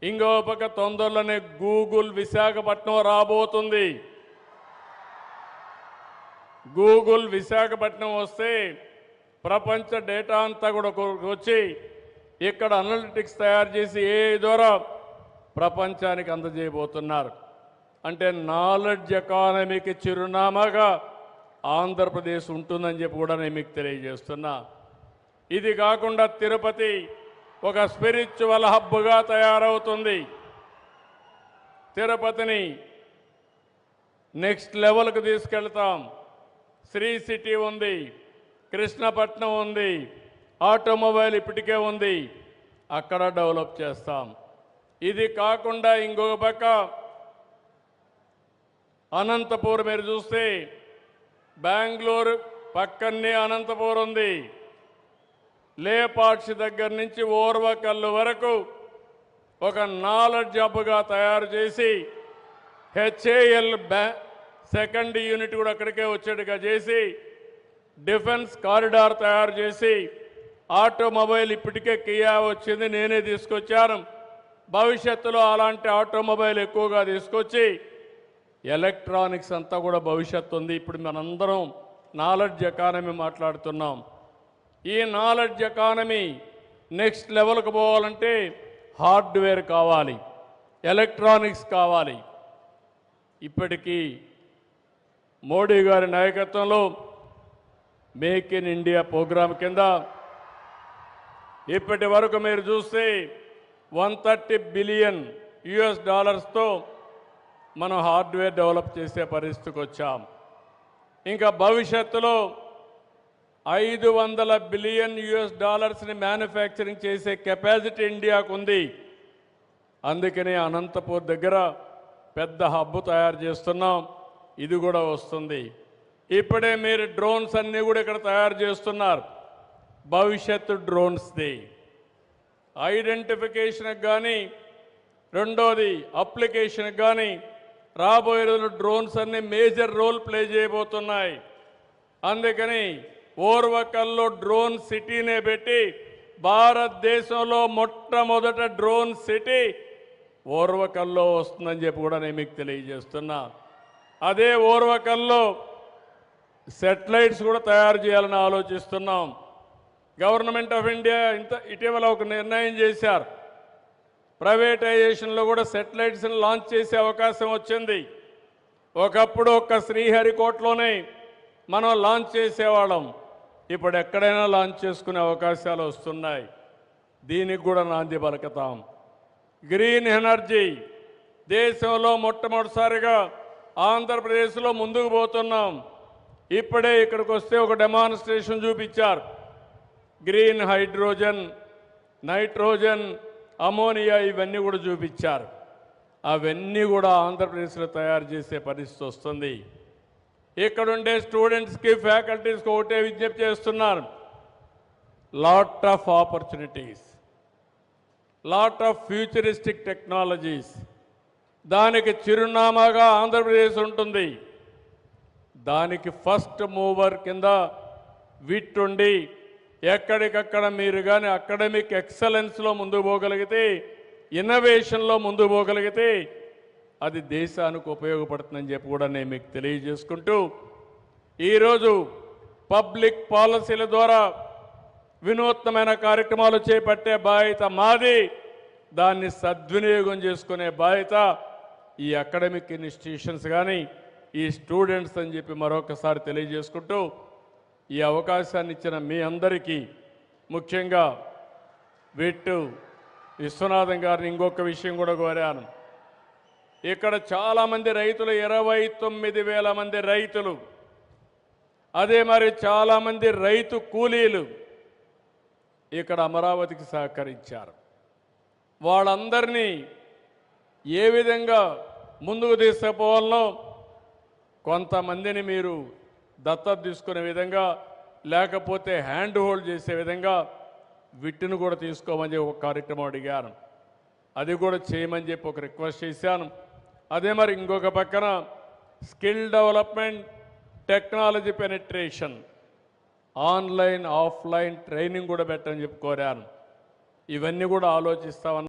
ఇంకో పక్క తొందరలోనే గూగుల్ విశాఖపట్నం రాబోతుంది. గూగుల్ విశాఖపట్నం వస్తే ప్రపంచ డేటా అంతా కూడా వచ్చి ఇక్కడ అనలిటిక్స్ తయారు చేసి AI ద్వారా ప్రపంచానికి అందజేయబోతున్నారు. అంటే నాలెడ్జ్ ఎకానమీకి చిరునామాగా ఆంధ్రప్రదేశ్ ఉంటుందని చెప్పి కూడా నేను మీకు తెలియజేస్తున్నా. ఇది కాకుండా తిరుపతి ఒక స్పిరిచువల్ హబ్గా తయారవుతుంది. తిరుపతిని నెక్స్ట్ లెవెల్కి తీసుకెళ్తాం. శ్రీ సిటీ ఉంది, కృష్ణపట్నం ఉంది, ఆటోమొబైల్ ఇప్పటికే ఉంది, అక్కడ డెవలప్ చేస్తాం. ఇది కాకుండా ఇంకొక పక్క అనంతపూర్ మీరు చూస్తే బెంగళూరు పక్కనే అనంతపూర్ ఉంది. లేపాక్షి దగ్గర నుంచి ఓర్వకల్లు వరకు ఒక నాలెడ్జ్ హబ్గా తయారు చేసి HAL సెకండ్ యూనిట్ కూడా అక్కడికే వచ్చేట్టుగా చేసి డిఫెన్స్ కారిడార్ తయారు చేసి ఆటోమొబైల్ ఇప్పటికే కియా వచ్చింది, నేనే తీసుకొచ్చాను. భవిష్యత్తులో అలాంటి ఆటోమొబైల్ ఎక్కువగా తీసుకొచ్చి ఎలక్ట్రానిక్స్ అంతా కూడా భవిష్యత్తు ఉంది. ఇప్పుడు మనందరం నాలెడ్జ్ ఎకానమీ మాట్లాడుతున్నాం. ఈ నాలెడ్జ్ ఎకానమీ నెక్స్ట్ లెవెల్కి పోవాలంటే హార్డ్వేర్ కావాలి, ఎలక్ట్రానిక్స్ కావాలి. ఇప్పటికీ మోడీ గారి నాయకత్వంలో మేక్ ఇన్ ఇండియా ప్రోగ్రాం కింద ఇప్పటి వరకు మీరు చూస్తే $130 బిలియన్ మనం హార్డ్వేర్ డెవలప్ చేసే పరిస్థితికి వచ్చాం. ఇంకా భవిష్యత్తులో $500 బిలియన్ మ్యానుఫ్యాక్చరింగ్ చేసే కెపాసిటీ ఇండియాకు ఉంది. అందుకనే అనంతపూర్ దగ్గర పెద్ద హబ్ తయారు చేస్తున్నాం. ఇది కూడా వస్తుంది. ఇప్పుడే మీరు డ్రోన్స్ అన్నీ కూడా ఇక్కడ తయారు చేస్తున్నారు. భవిష్యత్తు డ్రోన్స్ది ఐడెంటిఫికేషన్కి కానీ రెండోది అప్లికేషన్కి కానీ రాబోయే రోజుల్లో డ్రోన్స్ అన్ని మేజర్ రోల్ ప్లే చేయబోతున్నాయి. అందుకని ఓర్వకల్లో డ్రోన్ సిటీనే పెట్టి భారతదేశంలో మొట్టమొదట డ్రోన్ సిటీ ఓర్వకల్లో వస్తుందని చెప్పి కూడా నేను మీకు తెలియజేస్తున్నా. అదే ఓర్వకల్లో సెటిలైట్స్ కూడా తయారు చేయాలని ఆలోచిస్తున్నాం. గవర్నమెంట్ ఆఫ్ ఇండియా ఇటీవల ఒక నిర్ణయం చేశారు. ప్రైవేటైజేషన్లో కూడా సెటిలైట్స్ని లాంచ్ చేసే అవకాశం వచ్చింది. ఒకప్పుడు ఒక్క శ్రీహరికోటలోనే మనం లాంచ్ చేసేవాళ్ళం. ఇప్పుడు ఎక్కడైనా లాంచ్ చేసుకునే అవకాశాలు వస్తున్నాయి. దీనికి కూడా నాంది పలుకుతాం. గ్రీన్ ఎనర్జీ దేశంలో మొట్టమొదటిసారిగా ఆంధ్రప్రదేశ్లో ముందుకు పోతున్నాం. ఇప్పుడే ఇక్కడికి వస్తే ఒక డెమాన్స్ట్రేషన్ చూపించారు. గ్రీన్ హైడ్రోజన్, నైట్రోజన్, అమోనియా ఇవన్నీ కూడా చూపించారు. అవన్నీ కూడా ఆంధ్రప్రదేశ్లో తయారు చేసే పరిస్థితి వస్తుంది. ఇక్కడుండే స్టూడెంట్స్కి ఫ్యాకల్టీస్కి ఒకటే విజ్ఞప్తి చేస్తున్నారు. Lot of opportunities, lot of futuristic technologies, దానికి చిరునామాగా ఆంధ్రప్రదేశ్ ఉంటుంది. దానికి ఫస్ట్ మూవర్ కింద విట్టుండి ఎక్కడికక్కడ మీరు కానీ అకాడమిక్ ఎక్సలెన్స్లో ముందుకు పోగలిగితే, ఇన్నోవేషన్లో ముందుకు పోగలిగితే అది దేశానికి ఉపయోగపడుతుందని చెప్పి కూడా నేను మీకు తెలియజేసుకుంటూ, ఈరోజు పబ్లిక్ పాలసీల ద్వారా వినూత్నమైన కార్యక్రమాలు చేపట్టే బాధ్యత మాది. దాన్ని సద్వినియోగం చేసుకునే బాధ్యత ఈ అకాడమిక్ ఇన్స్టిట్యూషన్స్ కానీ ఈ స్టూడెంట్స్ అని చెప్పి మరొకసారి తెలియజేసుకుంటూ, ఈ అవకాశాన్ని ఇచ్చిన మీ అందరికీ, ముఖ్యంగా విట్టు విశ్వనాథం గారిని ఇంకొక విషయం కూడా కోరాను. ఇక్కడ చాలామంది రైతులు, 29,000 మంది రైతులు, అదే మరి చాలామంది రైతు కూలీలు ఇక్కడ అమరావతికి సహకరించారు. వాళ్ళందరినీ ఏ విధంగా ముందుకు తీసుకుపోవాలో కొంతమందిని మీరు దత్తత తీసుకునే విధంగా, లేకపోతే హ్యాండ్ హోల్డ్ చేసే విధంగా విట్టును కూడా తీసుకోమని చెప్పి ఒక కార్యక్రమం అడిగాను. అది కూడా చేయమని చెప్పి ఒక రిక్వెస్ట్ చేశాను. అదే మరి ఇంకొక పక్కన skill development, technology penetration, online offline training కూడా పెట్టని చెప్పి కోరాను. ఇవన్నీ కూడా ఆలోచిస్తామని